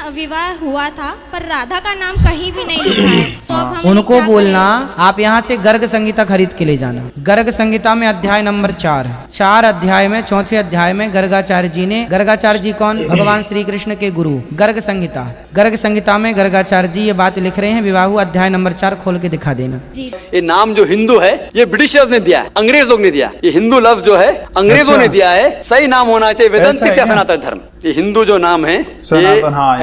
विवाह हुआ था, पर राधा का नाम कहीं भी नहीं लिखा है। तो अब हम उनको बोलना आप यहाँ से गर्ग संहिता खरीद के ले जाना। गर्ग संहिता में अध्याय नंबर 4 अध्याय में 4थे अध्याय में गर्गाचार्य जी ने, गर्गाचार्य जी कौन? भगवान श्री कृष्ण के गुरु। गर्ग संहिता में गर्गाचार्य जी ये बात लिख रहे हैं। विवाह अध्याय नंबर 4 खोल के दिखा देना जी। ये नाम जो हिंदू है ये ब्रिटिशर्स ने दिया है, अंग्रेज लोग ने दिया। ये हिंदू लफ्ज जो है अंग्रेजों ने दिया है। सही नाम होना चाहिए वेदांतिक या सनातन धर्म। ये हिंदू जो नाम है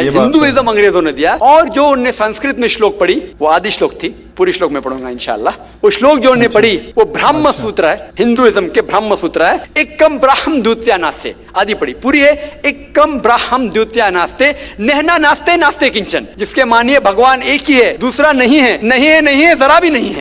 ये हिंदुइज्म अंग्रेजों ने दिया। और जो उनने संस्कृत में श्लोक पढ़ी वो आदि श्लोक थी, पूरी श्लोक में पढ़ूंगा इंशाल्लाह। वो श्लोक जो उन्होंने पढ़ी वो ब्रह्म सूत्र है, हिंदुइज्म के ब्रह्म सूत्र है। एकम ब्राह्म द्वितीया नास्ते, आदि पढ़ी पूरी है। एकम ब्राह्म द्वितीया नास्ते नहना नास्ते नास्ते किंचन, जिसके मानिए भगवान एक ही है, दूसरा नहीं है, नहीं है, नहीं है, जरा भी नहीं है।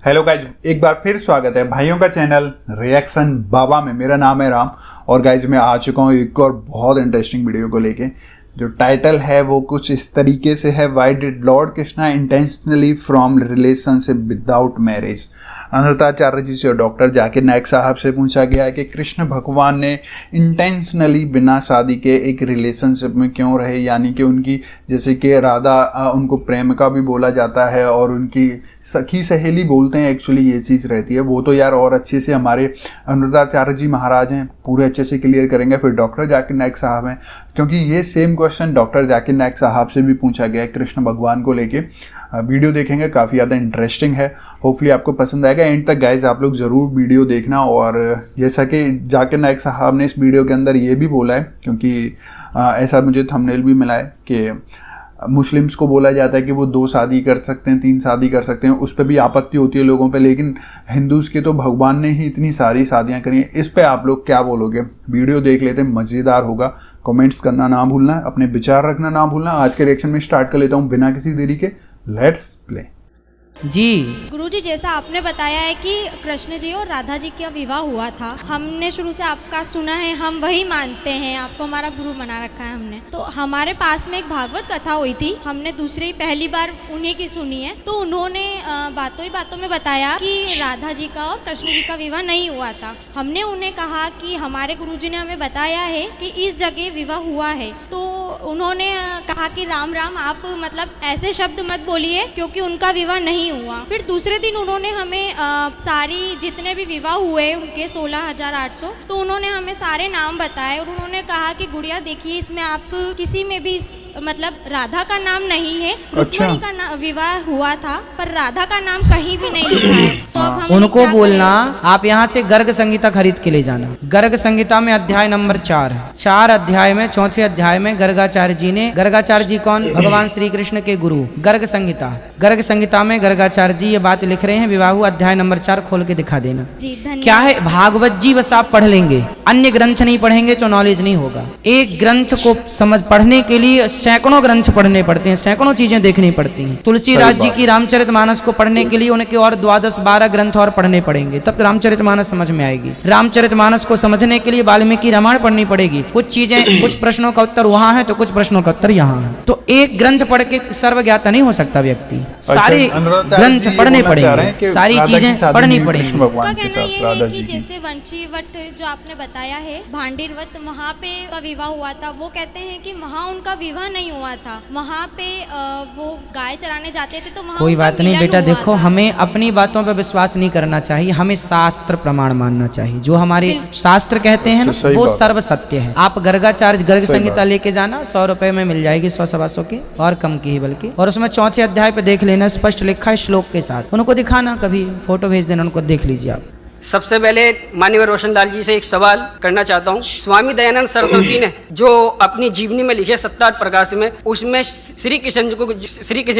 हेलो गाइज, एक बार फिर स्वागत है भाइयों का चैनल रिएक्शन बाबा में। मेरा नाम है राम और गाइज मैं आ चुका हूँ एक और बहुत इंटरेस्टिंग वीडियो को लेके। जो टाइटल है वो कुछ इस तरीके से है, why did lord Krishna intentionally from relationship without marriage. Anritacharya ji से और डॉक्टर जाकिर नायक साहब से पूछा गया है कि कृष्ण भगवान ने इंटेंशनली बिना शादी के एक रिलेशनशिप में क्यों रहे, यानी कि उनकी जैसे कि राधा उनको प्रेमिका भी बोला जाता है और उनकी सखी सहेली बोलते हैं, एक्चुअली ये चीज़ रहती है। वो तो यार और अच्छे से हमारे अनृताचार्य जी महाराज हैं, पूरे अच्छे से क्लियर करेंगे। फिर डॉक्टर जाकिर नायक साहब हैं, क्योंकि ये सेम क्वेश्चन डॉक्टर जाकिर नायक साहब से भी पूछा गया है कृष्ण भगवान को लेके। वीडियो देखेंगे, काफ़ी ज़्यादा इंटरेस्टिंग है, होपफुली आपको पसंद आएगा। एंड तक गाइज आप लोग ज़रूर वीडियो देखना। और जैसा कि जाकिर नायक साहब ने इस वीडियो के अंदर ये भी बोला है, क्योंकि ऐसा मुझे थंबनेल भी मिला है कि मुस्लिम्स को बोला जाता है कि वो 2 शादी कर सकते हैं, 3 शादी कर सकते हैं, उस पर भी आपत्ति होती है लोगों पे, लेकिन हिंदूज़ के तो भगवान ने ही इतनी सारी शादियां करी हैं। इस पे आप लोग क्या बोलोगे? वीडियो देख लेते हैं, मज़ेदार होगा। कमेंट्स करना ना भूलना, अपने विचार रखना ना भूलना। आज के रिएक्शन में स्टार्ट कर लेता हूँ बिना किसी देरी के। Let's play. जी। गुरुजी, जैसा आपने बताया है कि कृष्ण जी और राधा जी का विवाह हुआ था, हमने शुरू से आपका सुना है, हम वही मानते हैं, आपको हमारा गुरु बना रखा है हमने। तो हमारे पास में एक भागवत कथा हुई थी, हमने पहली बार उन्हीं की सुनी है। तो उन्होंने बातों ही बातों में बताया कि राधा जी का और कृष्ण जी का विवाह नहीं हुआ था। हमने उन्हें कहा कि हमारे गुरुजी ने हमें बताया है कि इस जगह विवाह हुआ है। तो उन्होंने कहा कि राम राम, आप मतलब ऐसे शब्द मत बोलिए क्योंकि उनका विवाह नहीं हुआ। फिर दूसरे दिन उन्होंने हमें सारी जितने भी विवाह हुए उनके 16,800, तो उन्होंने हमें सारे नाम बताए और उन्होंने कहा कि गुड़िया देखिए, इसमें आप किसी में भी मतलब राधा का नाम नहीं है। रुक्मिणी का विवाह हुआ था, पर राधा का नाम कहीं भी नहीं लिखा है। तो अब हम उनको बोलना आप यहाँ से गर्ग संहिता खरीद के ले जाना। गर्ग संहिता में अध्याय नंबर 4 अध्याय में 4थे अध्याय में गर्गाचार्य जी ने, गर्गाचार्य जी कौन? भगवान श्री कृष्ण के गुरु। गर्ग संहिता में गर्गाचार्य जी ये बात लिख रहे हैं। विवाह अध्याय नंबर 4 खोल के दिखा देना जी। क्या है? भागवत जी बस आप पढ़ लेंगे, अन्य ग्रंथ नहीं पढ़ेंगे तो नॉलेज नहीं होगा। एक ग्रंथ को पढ़ने के लिए सैकड़ों ग्रंथ पढ़ने पड़ते हैं, सैकड़ों चीजें देखनी पड़ती हैं। तुलसीदास जी की रामचरितमानस को पढ़ने के लिए उनके और 12 ग्रंथ और पढ़ने पड़ेंगे, तब रामचरितमानस समझ में आएगी। रामचरितमानस को समझने के लिए वाल्मीकि रामायण पढ़नी पड़ेगी। कुछ चीजें, कुछ प्रश्नों का उत्तर वहां है तो कुछ प्रश्नों का उत्तर यहाँ है। तो एक ग्रंथ पढ़ के सर्वज्ञाता नहीं हो सकता व्यक्ति, सारे ग्रंथ पढ़ने पड़ेंगे, सारी चीजें पढ़नी पड़ेंगी। जैसे वंशीवट जो आपने बताया है, भांडीरवत, वहाँ पे का विवाह हुआ था, वो कहते हैं कि वहाँ उनका विवाह नहीं हुआ था, वहाँ पे वो गाय चराने जाते थे, तो वहाँ कोई बात नहीं बेटा, देखो हमें अपनी बातों पर विश्वास नहीं करना चाहिए, हमें शास्त्र प्रमाण मानना चाहिए। जो हमारे शास्त्र कहते हैं वो सर्व सत्य है। आप गर्गाचार्य गर्ग संहिता लेके जाना, 100 रुपए में मिल जाएगी, 100-125 की, और कम की ही बल्कि। और उसमें 4थे अध्याय पे देख लेना, स्पष्ट लिखा है श्लोक के साथ। उनको दिखाना, कभी फोटो भेज देना, उनको देख लीजिए आप। सबसे पहले माननीय रोशन लाल जी से एक सवाल करना चाहता हूँ। स्वामी दयानंद सरस्वती ने जो अपनी जीवनी में लिखे 7 प्रकाश में, उसमें श्री कृष्ण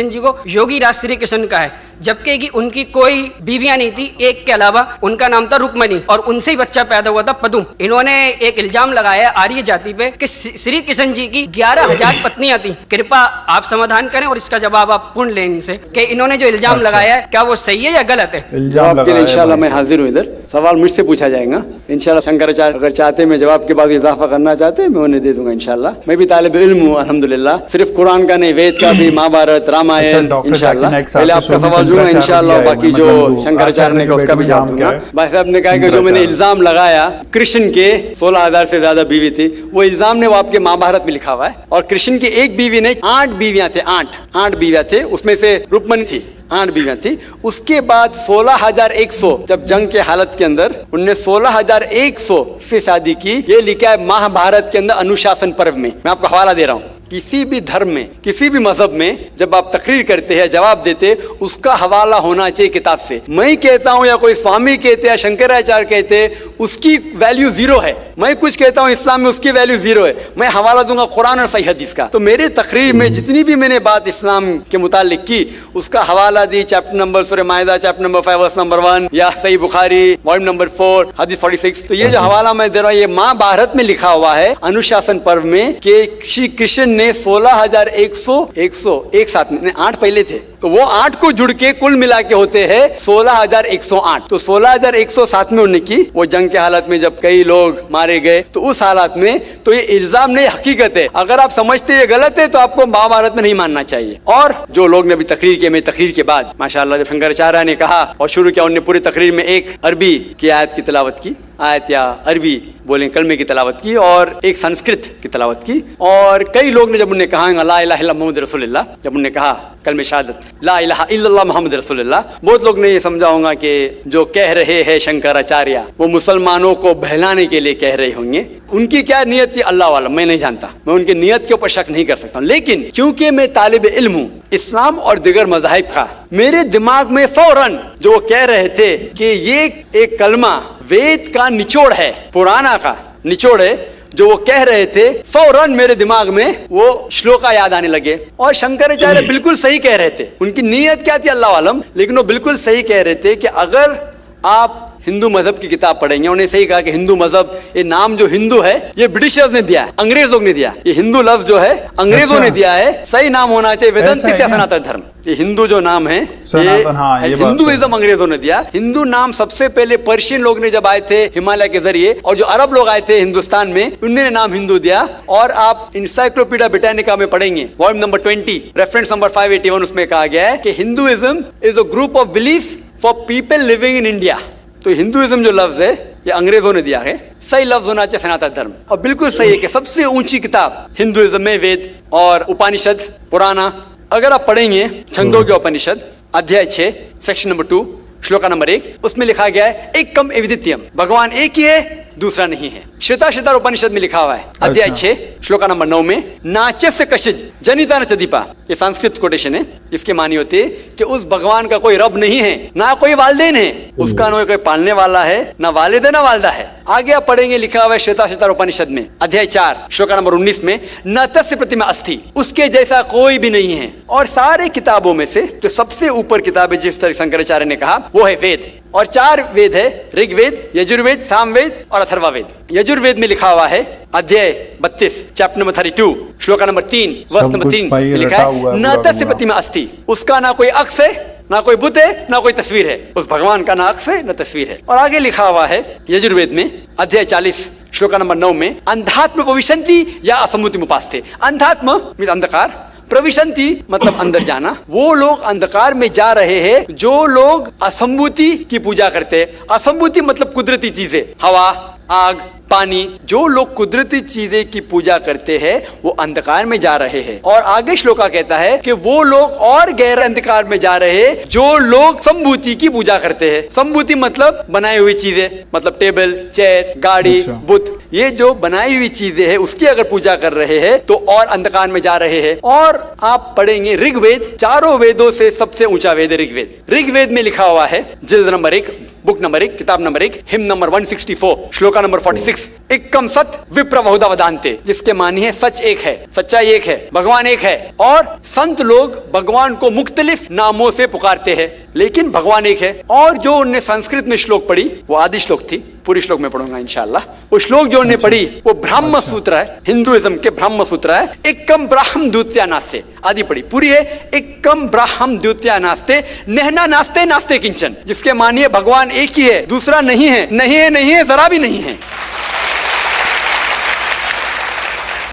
जी को योगी राज श्री कृष्ण का है, जबकि कि उनकी कोई बीवियां नहीं थी, एक के अलावा। उनका नाम था रुक्मणी और उनसे ही बच्चा पैदा हुआ था पदुम। इन्होंने एक इल्जाम लगाया आर्य जाति पे कि श्री कृष्ण जी की 11,000 पत्नियां थी। कृपा आप समाधान करें और इसका जवाब आप पूर्ण लें इनसे कि इन्होंने जो इल्जाम लगाया है क्या वो सही है या गलत है। इंशाल्लाह मैं हाजिर हूँ इधर। सवाल मुझसे पूछा जाएगा इंशाल्लाह। शंकराचार्य अगर चाहते मैं जवाब के बाद इजाफा करना चाहते मैं उन्हें दे दूंगा इंशाल्लाह। मैं भी तालिब इल्म हूँ अल्हम्दुलिल्लाह, सिर्फ कुरान का नहीं, वेद का भी, महाभारत, रामायण इंशाल्लाह। पहले आपका सवाल दूंगा इंशाल्लाह, बाकी जो शंकराचार्य ने कहा उसका भी जवाब दूंगा। भाई साहब ने कहा कि जो मैंने इल्जाम लगाया कृष्ण के 16,000 से ज्यादा बीवी थी, वो इल्जाम ने वो आपके महाभारत में लिखा हुआ है। और कृष्ण की एक बीवी नहीं 8 बीवियां थे, 8 बीवियां थे, उसमें से रुक्मणी थी, 8 बीवियां थी। उसके बाद 16,100 जब जंग के हालत के अंदर उनने 16,100 से शादी की। ये लिखा है महाभारत के अंदर अनुशासन पर्व में। मैं आपको हवाला दे रहा हूं, किसी भी धर्म में, किसी भी मजहब में जब आप तकरीर करते हैं, जवाब देते, उसका हवाला होना चाहिए किताब से। मैं कहता हूं या कोई स्वामी कहते या शंकराचार्य कहते, उसकी वैल्यू 0 है। मैं कुछ कहता हूं इस्लाम में, उसकी वैल्यू 0 है। मैं हवाला दूंगा कुरान और सही हदीस का। तो मेरे तकरीर में जितनी भी मैंने बात इस्लाम के मुतालिक की, उसका हवाला दी चैप्टर नंबर सूरह माइदा चैप्टर नंबर 5 वर्स नंबर 1 या सही बुखारी वॉल्यूम नंबर 4 हदीस 46। तो ये जो हवाला मैं दे रहा हूं, ये महाभारत में लिखा हुआ है अनुशासन पर्व में कि श्री कृष्ण ने 16,100 एक साथ में, 8 पहले थे, तो वो 8 को जुड़ के कुल मिला के होते हैं 16,108। तो 16,100 साथ में उन्होंने की। वो जंग के हालत में जब कई लोग मारे गए, तो उस हालत में तो ये इल्जाम नहीं, हकीकत है। अगर आप समझते ये गलत है तो आपको महाभारत में नहीं मानना चाहिए। और जो लोग ने अभी तकरीर किया, मेरी तकरीर के बाद माशाअल्लाह जब शंकराचार्य ने कहा और शुरू किया, उन्होंने पूरी तकरीर में एक अरबी की आयत की तिलावत की, आयत या अरबी बोले कलमे की तिलावत की, और एक संस्कृत की तिलावत की। और कई लोग ने जब उन्हें कहा ला इलाहा इल्लल्लाह मुहम्मद रसूलुल्लाह, जब उन्होंने कहा कलमे शहादत ला इलाहा इल्लल्लाह मुहम्मद रसूलुल्लाह, बहुत लोग ने ये समझा होगा कि जो कह रहे हैं शंकराचार्य वो मुसलमानों को बहलाने के लिए कह रहे होंगे। उनकी क्या नियत थी अल्लाह वाला, मैं नहीं जानता, मैं उनकी नियत के ऊपर शक नहीं कर सकता। लेकिन क्योंकि मैं तालिब इल्म हूँ इस्लाम और दिगर मज़ाहिब का, मेरे दिमाग में फौरन जो वो कह रहे थे कि ये एक कलमा वेद का निचोड़ है, पुराना का निचोड़ है, जो वो कह रहे थे, फौरन मेरे दिमाग में वो श्लोका याद आने लगे। और शंकराचार्य बिल्कुल सही कह रहे थे। उनकी नीयत क्या थी अल्लाह आलम, लेकिन वो बिल्कुल सही कह रहे थे कि अगर आप हिंदू मजहब की किताब पढ़ेंगे, उन्हें सही कहा कि हिंदू मजहब, ये नाम जो हिंदू है ये ब्रिटिशर्स ने दिया है, अंग्रेजों ने दिया। ये हिंदू लफ्ज जो है अंग्रेजों ने दिया है, सही नाम होना चाहिए वेदांतिक या सनातन धर्म। ये हिंदू जो नाम है ये हिंदुइज्म अंग्रेजों ने दिया। हिंदू नाम सबसे पहले पर्शियन लोग ने जब आए थे हिमालय के जरिए, और जो अरब लोग आए थे हिंदुस्तान में, उन्होंने नाम हिंदू दिया। और आप इंसाइक्लोपीडिया ब्रिटानिका में पढ़ेंगे वॉल्यूम नंबर 20 रेफरेंस नंबर 581, उसमें कहा गया है कि Hinduism is a group of beliefs for people living in India. तो हिंदुइज्म जो लफ्ज है ये अंग्रेजों ने दिया है, सही लफ्ज होना चाहिए सनातन धर्म। और बिल्कुल सही है कि सबसे ऊंची किताब हिंदुइज्म में वेद और उपनिषद पुराना। अगर आप पढ़ेंगे छंदोग्य उपनिषद अध्याय 6 सेक्शन नंबर 2 श्लोका नंबर 1, उसमें लिखा गया है एकम एविदित्यम, भगवान एक ही है दूसरा नहीं है। श्वेताश्वेतार उपनिषद में लिखा हुआ है अध्याय 6 श्लोका नंबर 9 में नाच्यस्य कशिज जनिता न चदीपा, ये संस्कृत कोटेशन है। इसके मानी होती है कि उस भगवान का कोई रब नहीं है, ना कोई वालिदैन है, उसका ना कोई पालने वाला है, ना वालिद है ना वालदा है। आगे आप पढ़ेंगे लिखा हुआ है श्वेताश्वेतार उपनिषद में अध्याय 4 श्लोका नंबर 19 में न तस्य प्रतिमा अस्ति, उसके जैसा कोई भी नहीं है। और सारे किताबों में से जो सबसे ऊपर किताब है जिस तरह शंकराचार्य ने कहा वो है वेद। और 4 वेद है, ऋग्वेद, यजुर्वेद, सामवेद और अथर्ववेद। यजुर्वेद में लिखा हुआ है अध्याय 32 चैप्टर नंबर 32 श्लोका नंबर 3 वर्ष नंबर 3 लिखा है न तस्य प्रतिमा अस्ति, उसका ना कोई अक्ष है, ना कोई बुत है, ना कोई तस्वीर है। उस भगवान का ना अक्ष है ना तस्वीर है। और आगे लिखा हुआ है यजुर्वेद में अध्याय 40 श्लोका नंबर 9 में अंधात्म प्रविशन्ति या असम्मुति उपास्ते। अंधात्म मीन्स अंधकार, प्रविशन्ति मतलब अंदर जाना। वो लोग अंधकार में जा रहे हैं जो लोग असंभूति की पूजा करते हैं। असंभूति मतलब कुदरती चीजें, हवा, आग, पानी, जो लोग कुदरती चीजें की पूजा करते हैं वो अंधकार में जा रहे हैं। और आगे श्लोका कहता है कि वो लोग और गहरे अंधकार में जा रहे हैं जो लोग संभूति की पूजा करते हैं। संभूति मतलब बनाई हुई चीजें, मतलब टेबल, चेयर, गाड़ी, बुत, ये जो बनाई हुई चीजें हैं उसकी अगर पूजा कर रहे हैं तो और अंधकार में जा रहे हैं। और आप पढ़ेंगे ऋग्वेद, चारों वेदों से सबसे ऊंचा वेद है ऋग्वेद। ऋग्वेद में लिखा हुआ है जिल्द नंबर 1 बुक नंबर 1 किताब number 1 him number 164 shloka number 46, एकम सत विप्र बहुधा वदान्ते, जिसके मानिए सच एक है, सच्चाई एक है, भगवान एक है। और संत लोग भगवान को मुख्तलिफ नामों से पुकारते हैं, लेकिन भगवान एक है। और जो उनने संस्कृत में श्लोक पढ़ी वो आदि श्लोक थी, पूरी श्लोक में पढ़ूंगा इंशाल्लाह। वो श्लोक जो उन्हें पढ़ी वो ब्रह्म सूत्र है, हिंदुइज्म के ब्रह्म सूत्र है। एकम ब्राह्म द्वितीया नास्ते, आदि पढ़ी पूरी है। एकम ब्राह्म द्वितीया नास्ते नहना नास्ते नास्ते किंचन, जिसके मानिए भगवान एक ही है, दूसरा नहीं है, नहीं है, नहीं है, जरा भी नहीं है।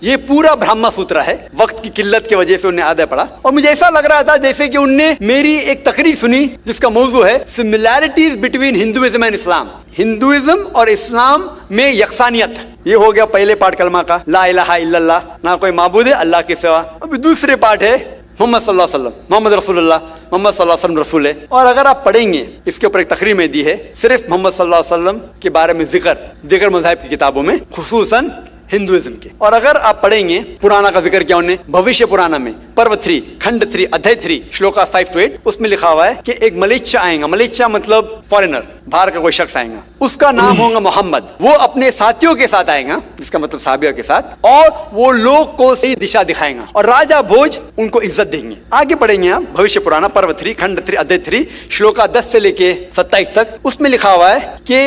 ये पूरा ब्रह्म सूत्र है। वक्त की किल्लत की वजह से उन्हें आधा पढ़ा और मुझे ऐसा लग रहा था जैसे कि उनने मेरी एक तकरीर सुनी जिसका मौजू है similarities between Hinduism and Islam, Hinduism और इस्लाम में यकसानियत। ये हो गया पहले पार्ट कलमा का, ला इलाहा इल्लल्लाह, ना कोई माबूद है अल्लाह के सिवा। अभी दूसरे पार्ट है मोहम्मद सल्लल्लाहु अलैहि वसल्लम, मोहम्मद रसूलुल्लाह, मोहम्मद सल्लल्लाहु अलैहि वसल्लम रसूल है। और अगर आप पढ़ेंगे, इसके ऊपर एक तकरीर में दी है सिर्फ मोहम्मद सल्लल्लाहु अलैहि वसल्लम के बारे में जिक्र दीगर मज़ाहिब की किताबों में, खुसूसन हिंदुइज्म के। और अगर आप पढ़ेंगे पुराना का जिक्र किया उन्होंने, भविष्य पुराना में पर्व 3 खंड 3 अध्याय 3 श्लोका 5 to 8, उसमें लिखा हुआ है कि एक मलेच्छा आएगा, मलेच्छा मतलब फॉरेनर, बाहर का कोई शख्स आएगा, उसका नाम होगा मोहम्मद। वो अपने साथियों के साथ आएगा, जिसका मतलब साबियों के साथ, और वो लोग को सही दिशा दिखाएगा और राजा भोज उनको इज्जत देंगे। आगे पढ़ेंगे आप भविष्य पुराना पर्व 3 खंड 3 अध्याय 3 श्लोका 10 से लेके 27 तक, उसमें लिखा हुआ है कि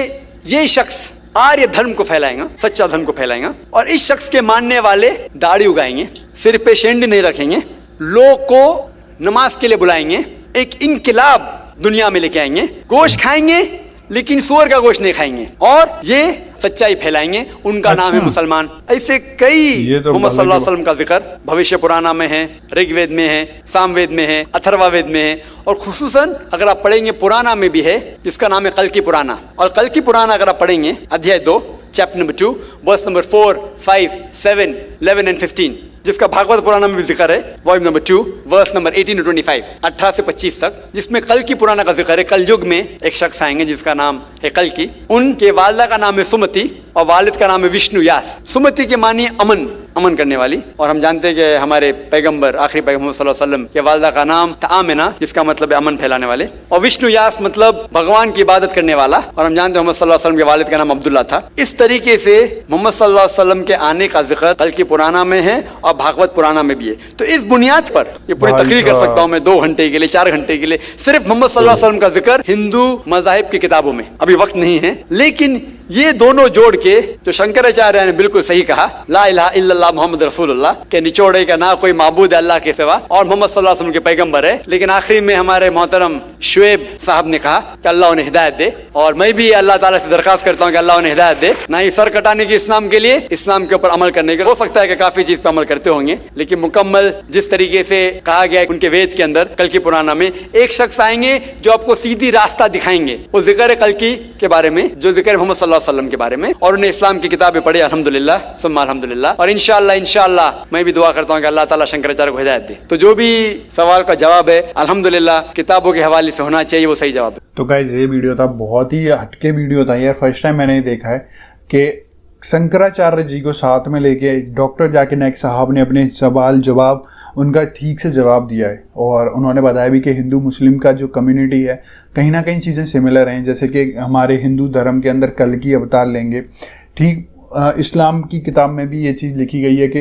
ये शख्स आर्य धर्म को फैलाएगा, सच्चा धर्म को फैलाएगा। और इस शख्स के मानने वाले दाढ़ी उगाएंगे, सिर पे शेंडी नहीं रखेंगे, लोग को नमाज के लिए बुलाएंगे, एक इनकिलाब दुनिया में लेके आएंगे, गोश्त खाएंगे लेकिन सूअर का गोश्त नहीं खाएंगे, और ये सच्चाई फैलाएंगे। उनका नाम है मुसलमान। ऐसे कई मोहम्मद सल्लल्लाहु अलैहि वसल्लम का जिक्र भविष्य पुराना में है, ऋग्वेद में है, सामवेद में है, अथर्ववेद में है, और खुसूसन अगर आप पढ़ेंगे पुराना में भी है, जिसका नाम है कल्कि पुराना। और कल्कि पुराना अगर आप पढ़ेंगे अध्याय 2 chapter number 2 verse number 4, 5, 7, 11 and 15, जिसका भागवत पुराना में भी जिक्र है, volume number 2 verse number 18 to 25, 18 से 25 तक, जिसमें कल्कि पुराना का जिक्र है। कल युग में एक शख्स आएंगे जिसका नाम है कल्कि, उनके वालिदा का नाम है सुमति और वालिद का नाम है विष्णु यास। सुमति के मानिए अमन, अमन करने वाली। और हम जानते हैं कि हमारे पैगंबर आखिरी पैगंबर सल्लल्लाहु अलैहि वसल्लम के वालिदा का नाम था आमिना, जिसका मतलब है अमन फैलाने वाले। और विष्णु यास मतलब भगवान की इबादत करने वाला। और हम जानते हैं मोहम्मद सल्लल्लाहु अलैहि वसल्लम के वालिद का नाम अब्दुल्ला था। इस तरीके से मोहम्मद सल्लल्लाहु अलैहि वसल्लम के आने का जिक्र कल्कि पुराना में है और भागवत पुराना में भी है। तो इस बुनियाद पर ये पूरी तकरीर कर सकता हूँ मैं 2 घंटे के लिए, 4 घंटे के लिए, सिर्फ मोहम्मद सल्लल्लाहु अलैहि वसल्लम का जिक्र हिंदू मज़ाहिब की किताबों में। अभी वक्त नहीं है, लेकिन ये दोनों जोड़ के जो शंकराचार्य ने बिल्कुल सही कहा, ला इलाहा इल्लल्लाह मोहम्मद रसूलुल्लाह के निचोड़े का ना कोई माबूद है अल्लाह के सिवा, और मोहम्मद सल्लल्लाहु अलैहि वसल्लम के पैगंबर है। लेकिन आखिरी में हमारे मोहतरम शुएब साहब ने कहा कि अल्लाह उन्हें हिदायत दे, और मैं भी अल्लाह ताला से दरखास्त करता हूँ कि अल्लाह उन्हें हिदायत दे, ना ही सर कटाने की इस्लाम के लिए, इस्लाम के ऊपर अमल करने के। हो सकता है कि काफी चीज पे अमल करते होंगे, लेकिन मुकम्मल जिस तरीके से कहा गया है उनके वेद के अंदर कल्कि पुराना में, एक शख्स आएंगे जो आपको सीधी रास्ता दिखाएंगे। वो जिक्र है कल्कि के बारे में, जो जिक्र है मोहम्मद सल्लल्लाहु अलैहि वसल्लम के बारे में, और उन्हें इस्लाम की किताबें पढ़ी अल्हम्दुलिल्लाह सुम्मा अल्हम्दुलिल्लाह। और इंशाअल्लाह मैं भी दुआ करता हूँ कि अल्लाह ताला शंकराचार्य को हिदायत दे। तो जो भी सवाल का जवाब है अल्हम्दुलिल्लाह किताबों के हवाले से होना चाहिए, वो सही जवाब है। तो गाइस ये वीडियो था, बहुत ही हटके वीडियो था यार। फर्स्ट टाइम मैंने देखा है कि शंकराचार्य जी को साथ में लेके डॉक्टर जाकिर नाइक साहब ने अपने सवाल जवाब उनका ठीक से जवाब दिया है। और उन्होंने बताया भी कि हिंदू मुस्लिम का जो कम्युनिटी है कहीं ना कहीं चीज़ें सिमिलर हैं, जैसे कि हमारे हिंदू धर्म के अंदर कल्कि अवतार लेंगे, ठीक इस्लाम की किताब में भी ये चीज़ लिखी गई है कि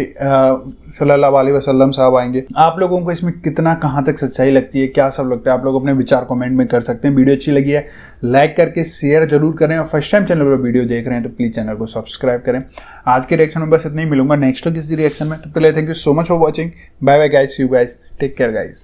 सल्लल्लाहु अलैहि वसल्लम साहब आएंगे। आप लोगों को इसमें कितना कहाँ तक सच्चाई लगती है, क्या सब लगता है, आप लोग अपने विचार कमेंट में कर सकते हैं। वीडियो अच्छी लगी है लाइक करके शेयर जरूर करें, और फर्स्ट टाइम चैनल पर वीडियो देख रहे हैं तो प्लीज़ चैनल को सब्सक्राइब करें। आज के रिएक्शन में बस इतना ही, मिलूंगा नेक्स्ट किसी रिएक्शन में। तो पहले thank you so much for watching, bye bye guys, see you guys, take care guys.